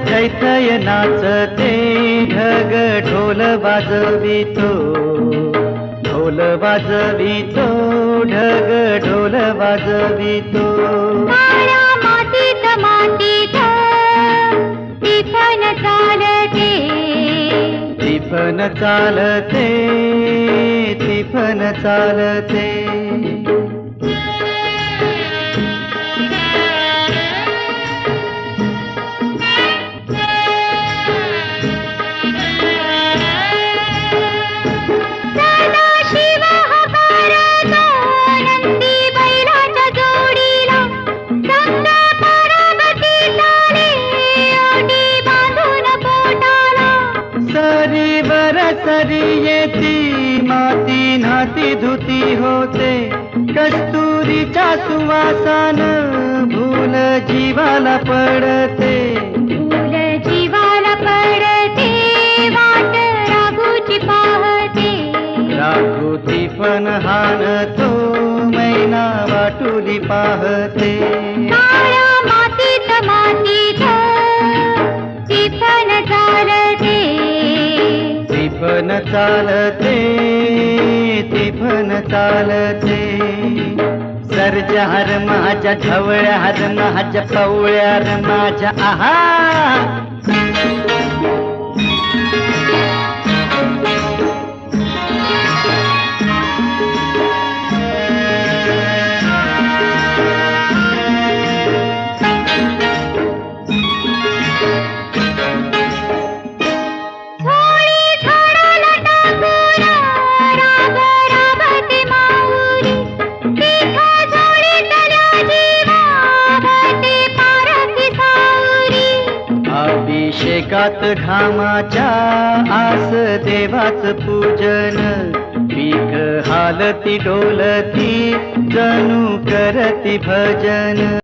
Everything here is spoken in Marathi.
थैथय नाचते ढग ढोल वाजवितो, ढोल वाजवितो ढग ढोल वाजवितो। काळ्या मातीत मातीत टिफन चालते, टिफन चालते, टिफन चालते। सरी येती माती नाती धुती होते, कस्तुरीच्या सुवासान भूल जीवाला पडते, भूल जीवाला पडते, वाट राघूची पाहते, राघू टिफन हाणतो मैना वाटुली पाहते। काळ्या मातीत मातीत टिफन चालते, टिफन चालते, टिफन चालते। सर्जार माझ्या ढवळ्यार माझ्या पवळ्यार माझ्या आहा। अभिषेकात घामाच्या आस देवाच पूजन, पीक हालती डोलती जणू करती भजन।